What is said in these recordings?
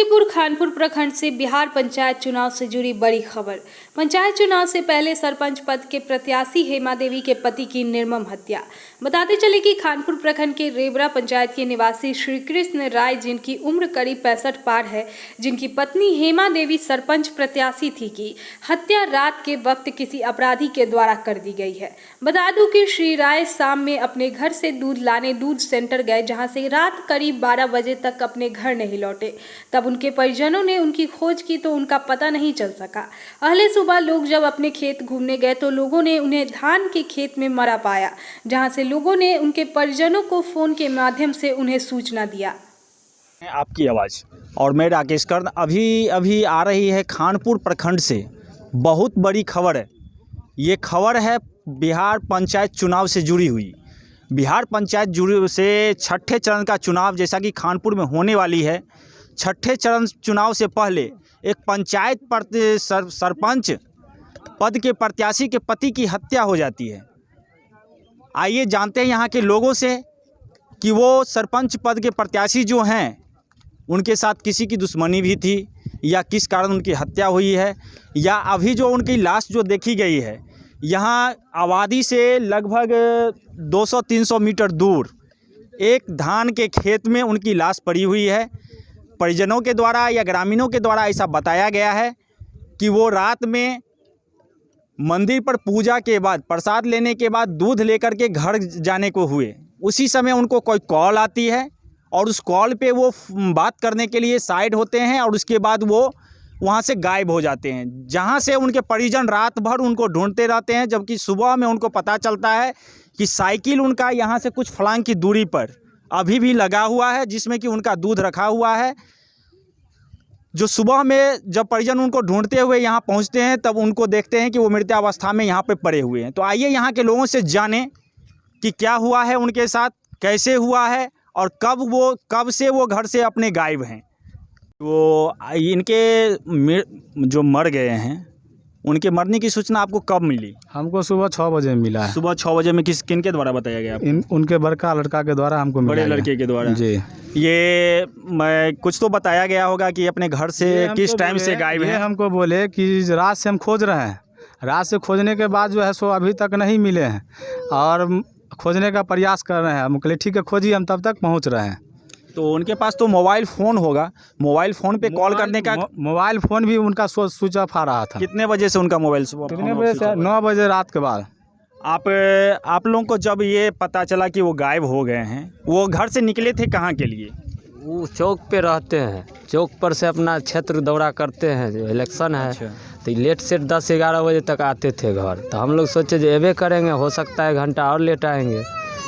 समस्तीपुर खानपुर प्रखंड से बिहार पंचायत चुनाव से जुड़ी बड़ी खबर। पंचायत चुनाव से पहले सरपंच पद के प्रत्याशी हेमा देवी के पति की निर्मम हत्या। बताते चले कि खानपुर प्रखंड के रेबरा पंचायत के निवासी श्री कृष्ण राय, जिनकी उम्र करीब 65 पार है, जिनकी पत्नी हेमा देवी सरपंच प्रत्याशी थी, की हत्या रात के वक्त किसी अपराधी के द्वारा कर दी गई है। बता दूं कि श्री राय शाम में अपने घर से दूध लाने दूध सेंटर गए, जहां से रात करीब 12 बजे तक अपने घर नहीं लौटे। तब उनके परिजनों ने उनकी खोज की तो उनका पता नहीं चल सका। अगले सुबह लोग जब अपने खेत घूमने गए तो लोगों ने उन्हें धान के खेत में मरा पाया, जहां से लोगों ने उनके परिजनों को फोन के माध्यम से उन्हें सूचना दिया। आपकी आवाज़ और मैं राकेश कर्ण अभी आ रही है खानपुर प्रखंड से। बहुत बड़ी खबर है। ये खबर है बिहार पंचायत चुनाव से जुड़ी हुई। बिहार पंचायत जुड़ी से छठे चरण का चुनाव जैसा कि खानपुर में होने वाली है। छठे चरण चुनाव से पहले एक पंचायत सरपंच पद के प्रत्याशी के पति की हत्या हो जाती है। आइए जानते हैं यहाँ के लोगों से कि वो सरपंच पद के प्रत्याशी जो हैं उनके साथ किसी की दुश्मनी भी थी या किस कारण उनकी हत्या हुई है, या अभी जो उनकी लाश जो देखी गई है यहाँ आबादी से लगभग 200-300 मीटर दूर एक धान के खेत में उनकी लाश पड़ी हुई है। परिजनों के द्वारा या ग्रामीणों के द्वारा ऐसा बताया गया है कि वो रात में मंदिर पर पूजा के बाद प्रसाद लेने के बाद दूध लेकर के घर जाने को हुए। उसी समय उनको कोई कॉल आती है और उस कॉल पे वो बात करने के लिए साइड होते हैं और उसके बाद वो वहाँ से गायब हो जाते हैं, जहाँ से उनके परिजन रात भर उनको ढूंढते रहते हैं। जबकि सुबह में उनको पता चलता है कि साइकिल उनका यहाँ से कुछ फलांग की दूरी पर अभी भी लगा हुआ है, जिसमें कि उनका दूध रखा हुआ है। जो सुबह में जब परिजन उनको ढूंढते हुए यहाँ पहुँचते हैं तब उनको देखते हैं कि वो मृतावस्था में यहाँ पे पड़े हुए हैं। तो आइए यहाँ के लोगों से जानें कि क्या हुआ है उनके साथ, कैसे हुआ है और कब से वो घर से अपने गायब हैं। वो इनके जो मर गए हैं उनके मरने की सूचना आपको कब मिली? हमको सुबह 6 बजे मिला है। सुबह 6 बजे में किनके द्वारा बताया गया आपको? उनके बड़का लड़का के द्वारा हमको मिला। बड़े लड़के के द्वारा जी। ये मैं कुछ तो बताया गया होगा कि अपने घर से किस टाइम से गायब है। हमको बोले कि रात से हम खोज रहे हैं। रात से खोजने के बाद जो है सो अभी तक नहीं मिले हैं और खोजने का प्रयास कर रहे हैं। हम कहले ठीक है खोजिए, हम तब तक पहुँच रहे हैं। तो उनके पास तो मोबाइल फ़ोन होगा, मोबाइल फ़ोन पे कॉल करने का मोबाइल फ़ोन भी उनका स्विच ऑफ आ रहा था। कितने बजे से उनका मोबाइल? कितने बजे से? 9 बजे रात के बाद। आप लोगों को जब ये पता चला कि वो गायब हो गए हैं, वो घर से निकले थे कहाँ के लिए? वो चौक पे रहते हैं, चौक पर से अपना क्षेत्र दौरा करते हैं। जो इलेक्शन है अच्छा। तो लेट से 10-11 बजे तक आते थे घर। तो हम लोग सोचे जो एबे करेंगे, हो सकता है घंटा और लेट आएंगे,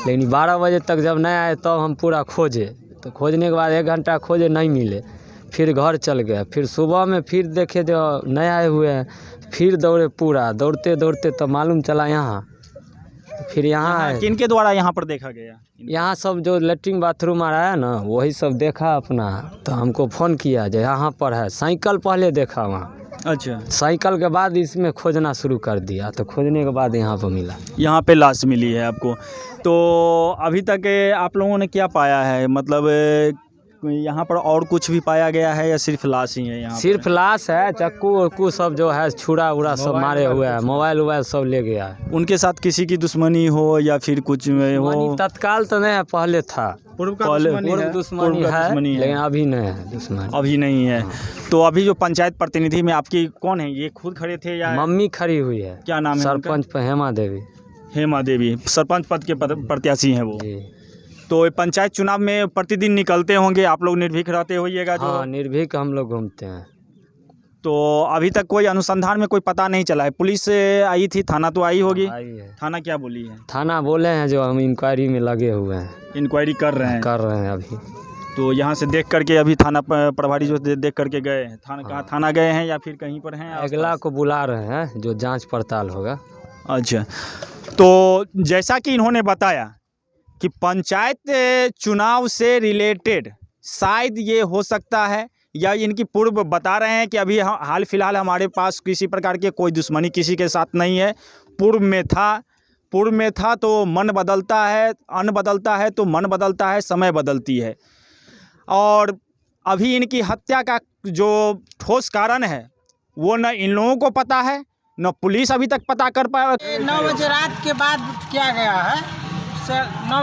लेकिन 12 बजे तक जब नहीं आए तब हम पूरा खोजे। तो खोजने के बाद 1 घंटा खोजे, नहीं मिले, फिर घर चल गए। फिर सुबह में फिर देखे जो नहीं आए हुए हैं, फिर दौड़े पूरा, दौड़ते दौड़ते तो मालूम चला यहाँ। फिर यहाँ आए। किनके द्वारा यहाँ पर देखा गया? यहाँ सब जो लेटरिन बाथरूम आ रहा है ना, वही सब देखा अपना। तो हमको फ़ोन किया जो यहाँ पर है। साइकिल पहले देखा वहाँ। अच्छा। साइकिल के बाद इसमें खोजना शुरू कर दिया, तो खोजने के बाद यहाँ पर मिला। यहाँ पे लाश मिली है आपको। तो अभी तक आप लोगों ने क्या पाया है? मतलब यहाँ पर और कुछ भी पाया गया है या सिर्फ लाश ही है यहाँ? सिर्फ लाश है। चक्कू वक्कू सब जो है, छुरा उड़ा सब मारे हुए हैं, मोबाइल वोबाइल सब ले गया है। उनके साथ किसी की दुश्मनी हो या फिर कुछ हो? तत्काल तो नहीं है, पहले था। पूर्व दुश्मनी है, लेकिन अभी नहीं है दुश्मनी। अभी नहीं है। तो अभी जो पंचायत प्रतिनिधि में आपकी कौन है? ये खुद खड़े थे या मम्मी खड़ी हुई है? क्या नाम है? सरपंच पर हेमा देवी। हेमा देवी सरपंच पद के प्रत्याशी हैं वो। तो पंचायत चुनाव में प्रतिदिन निकलते होंगे, आप लोग निर्भीक रहते होइएगा? हाँ, निर्भीक हम लोग घूमते हैं। तो अभी तक कोई अनुसंधान में कोई पता नहीं चला है? पुलिस आई थी, थाना तो आई होगी? आई है। थाना क्या बोली है? थाना बोले हैं जो हम इंक्वायरी में लगे हुए हैं। इंक्वायरी कर रहे हैं अभी। तो यहाँ से देख करके अभी थाना प्रभारी जो देख करके गए हैं? थाना कहाँ? थाना गए हैं या फिर कहीं पर हैं? अगला को बुला रहे हैं, जो जांच पड़ताल होगा। अच्छा। तो जैसा कि इन्होंने बताया कि पंचायत चुनाव से रिलेटेड शायद ये हो सकता है, या इनकी पूर्व बता रहे हैं कि अभी हाल फिलहाल हमारे पास किसी प्रकार के कोई दुश्मनी किसी के साथ नहीं है। पूर्व में था तो मन बदलता है, अन्न बदलता है तो मन बदलता है, समय बदलती है। और अभी इनकी हत्या का जो ठोस कारण है वो न इन लोगों को पता है, न पुलिस अभी तक पता कर पाया। 9 बजे रात के बाद किया गया है। 9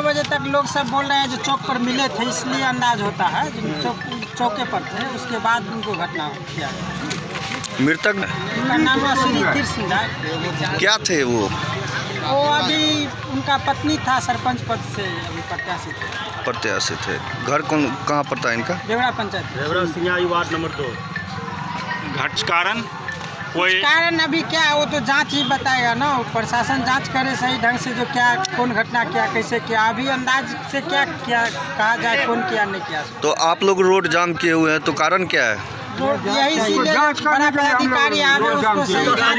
बजे तक लोग सब बोल रहे हैं जो चौक पर मिले थे, इसलिए अंदाज होता है चौके पर थे, उसके बाद उनको घटना किया गया। मृतक उनका नाम है श्री तीर सिंह है। क्या थे वो? अभी उनका पत्नी था, सरपंच पद से अभी प्रत्याशी थे। घर कहाँ पर था इनका? देवड़ा पंचायत। Ward number 2। घटना कारण कोई कारण अभी क्या है वो तो जांच ही बताएगा ना, प्रशासन जांच करे सही ढंग से जो क्या कौन घटना किया, कैसे किया, अभी अंदाज से क्या किया कहा जाए कौन किया नहीं किया। तो आप लोग रोड जाम किए हुए हैं, तो कारण क्या है? यही इसीलिए बड़ा अधिकारी आ रहे उसको सही जांच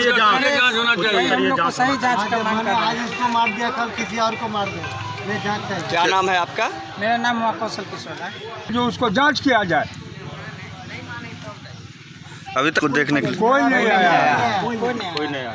करे, हम लोग को सही जांच का मांग कर रहे हैं। इसको मार दिया, कल किसी और को मार दिया, ये जांच चाहिए। क्या नाम है आपका? मेरा नाम हुआ कौशल किशोर है। जो उसको जांच किया जाए। अभी तक देखने के लिए कोई नहीं आया। कोई नहीं आया।